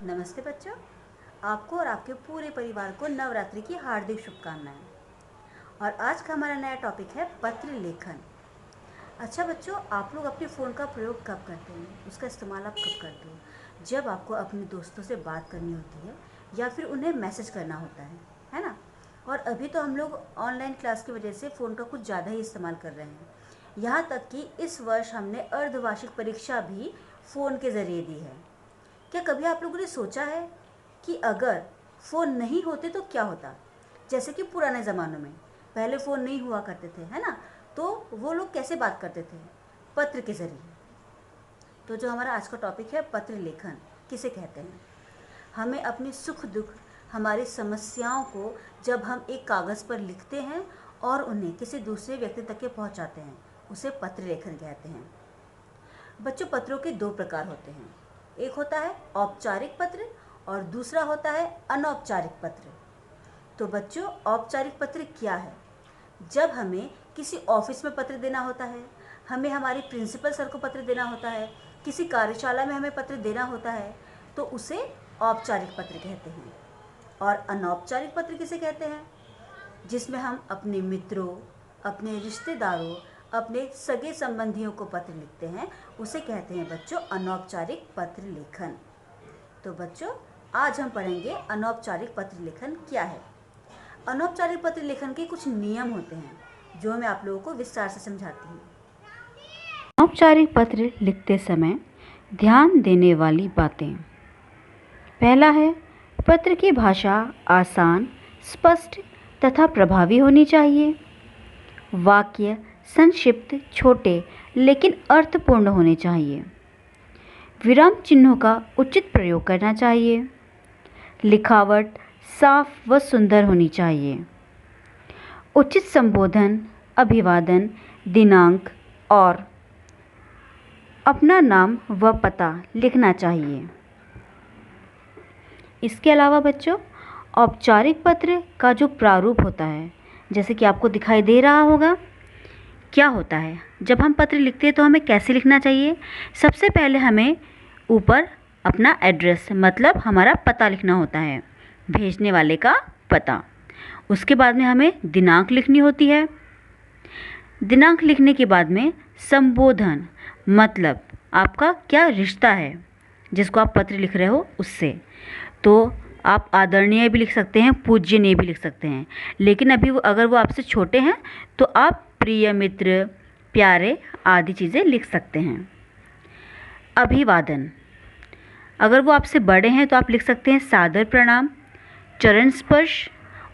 नमस्ते बच्चों, आपको और आपके पूरे परिवार को नवरात्रि की हार्दिक शुभकामनाएं। और आज का हमारा नया टॉपिक है पत्र लेखन। अच्छा बच्चों, आप लोग अपने फ़ोन का प्रयोग कब करते हैं? उसका इस्तेमाल आप कब करते हो? जब आपको अपने दोस्तों से बात करनी होती है या फिर उन्हें मैसेज करना होता है ना? और अभी तो हम लोग ऑनलाइन क्लास की वजह से फ़ोन का कुछ ज़्यादा ही इस्तेमाल कर रहे हैं। यहाँ तक कि इस वर्ष हमने अर्धवार्षिक परीक्षा भी फ़ोन के ज़रिए दी है। क्या कभी आप लोगों ने सोचा है कि अगर फ़ोन नहीं होते तो क्या होता? जैसे कि पुराने ज़मानों में पहले फ़ोन नहीं हुआ करते थे, है ना? तो वो लोग कैसे बात करते थे? पत्र के ज़रिए। तो जो हमारा आज का टॉपिक है पत्र लेखन किसे कहते हैं? हमें अपने सुख दुख, हमारी समस्याओं को जब हम एक कागज़ पर लिखते हैं और उन्हें किसी दूसरे व्यक्ति तक के पहुंचाते हैं, उसे पत्र लेखन कहते हैं। बच्चों, पत्रों के दो प्रकार होते हैं। एक होता है औपचारिक पत्र और दूसरा होता है अनौपचारिक पत्र। तो बच्चों, औपचारिक पत्र क्या है? जब हमें किसी ऑफिस में पत्र देना होता है, हमें हमारे प्रिंसिपल सर को पत्र देना होता है, किसी कार्यशाला में हमें पत्र देना होता है, तो उसे औपचारिक पत्र कहते हैं। और अनौपचारिक पत्र किसे कहते हैं? जिसमें हम अपने मित्रों, अपने रिश्तेदारों, अपने सगे संबंधियों को पत्र लिखते हैं, उसे कहते हैं बच्चों अनौपचारिक पत्र लेखन। तो बच्चों, आज हम पढ़ेंगे अनौपचारिक पत्र लेखन क्या है। अनौपचारिक पत्र लेखन के कुछ नियम होते हैं जो मैं आप लोगों को विस्तार से समझाती हूँ। अनौपचारिक पत्र लिखते समय ध्यान देने वाली बातें। पहला है, पत्र की भाषा आसान, स्पष्ट तथा प्रभावी होनी चाहिए। वाक्य संक्षिप्त, छोटे लेकिन अर्थपूर्ण होने चाहिए। विराम चिन्हों का उचित प्रयोग करना चाहिए। लिखावट साफ व सुंदर होनी चाहिए। उचित संबोधन, अभिवादन, दिनांक और अपना नाम व पता लिखना चाहिए। इसके अलावा बच्चों, औपचारिक पत्र का जो प्रारूप होता है, जैसे कि आपको दिखाई दे रहा होगा, क्या होता है? जब हम पत्र लिखते हैं तो हमें कैसे लिखना चाहिए? सबसे पहले हमें ऊपर अपना एड्रेस मतलब हमारा पता लिखना होता है, भेजने वाले का पता। उसके बाद में हमें दिनांक लिखनी होती है। दिनांक लिखने के बाद में संबोधन मतलब आपका क्या रिश्ता है जिसको आप पत्र लिख रहे हो उससे। तो आप आदरणीय भी लिख सकते हैं, पूज्यनीय भी लिख सकते हैं, लेकिन अभी अगर वो आपसे छोटे हैं तो आप प्रिय मित्र, प्यारे आदि चीज़ें लिख सकते हैं। अभिवादन, अगर वो आपसे बड़े हैं तो आप लिख सकते हैं सादर प्रणाम, चरण स्पर्श,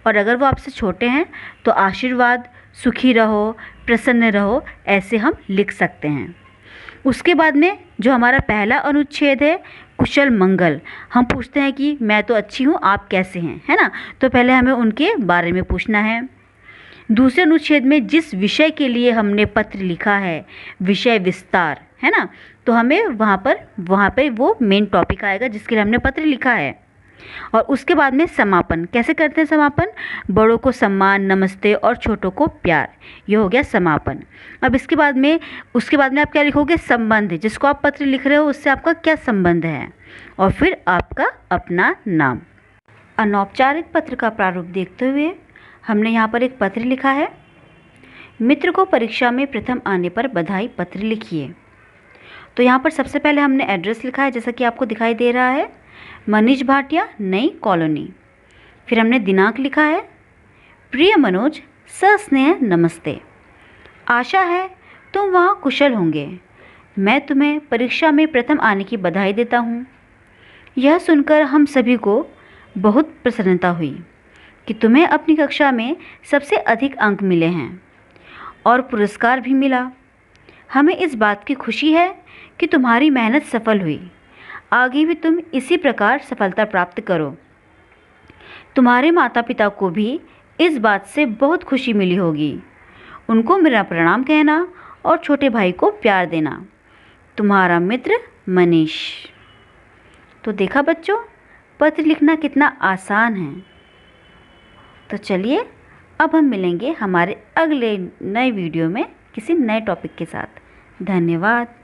और अगर वो आपसे छोटे हैं तो आशीर्वाद, सुखी रहो, प्रसन्न रहो, ऐसे हम लिख सकते हैं। उसके बाद में जो हमारा पहला अनुच्छेद है कुशल मंगल, हम पूछते हैं कि मैं तो अच्छी हूँ, आप कैसे हैं, है ना? तो पहले हमें उनके बारे में पूछना है। दूसरे अनुच्छेद में जिस विषय के लिए हमने पत्र लिखा है, विषय विस्तार, है ना? तो हमें वहाँ पे वो मेन टॉपिक आएगा जिसके लिए हमने पत्र लिखा है। और उसके बाद में समापन, कैसे करते हैं समापन? बड़ों को सम्मान, नमस्ते और छोटों को प्यार, ये हो गया समापन। अब उसके बाद में आप क्या लिखोगे? संबंध, जिसको आप पत्र लिख रहे हो उससे आपका क्या संबंध है, और फिर आपका अपना नाम। अनौपचारिक पत्र का प्रारूप देखते हुए हमने यहाँ पर एक पत्र लिखा है। मित्र को परीक्षा में प्रथम आने पर बधाई पत्र लिखिए। तो यहाँ पर सबसे पहले हमने एड्रेस लिखा है, जैसा कि आपको दिखाई दे रहा है, मनीष भाटिया, नई कॉलोनी। फिर हमने दिनांक लिखा है, प्रिय मनोज, सस्नेह नमस्ते। आशा है तुम वहाँ कुशल होंगे। मैं तुम्हें परीक्षा में प्रथम आने की बधाई देता हूँ। यह सुनकर हम सभी को बहुत प्रसन्नता हुई कि तुम्हें अपनी कक्षा में सबसे अधिक अंक मिले हैं और पुरस्कार भी मिला। हमें इस बात की खुशी है कि तुम्हारी मेहनत सफल हुई। आगे भी तुम इसी प्रकार सफलता प्राप्त करो। तुम्हारे माता पिता को भी इस बात से बहुत खुशी मिली होगी। उनको मेरा प्रणाम कहना और छोटे भाई को प्यार देना। तुम्हारा मित्र मनीष। तो देखा बच्चों, पत्र लिखना कितना आसान है। तो चलिए अब हम मिलेंगे हमारे अगले नए वीडियो में किसी नए टॉपिक के साथ। धन्यवाद।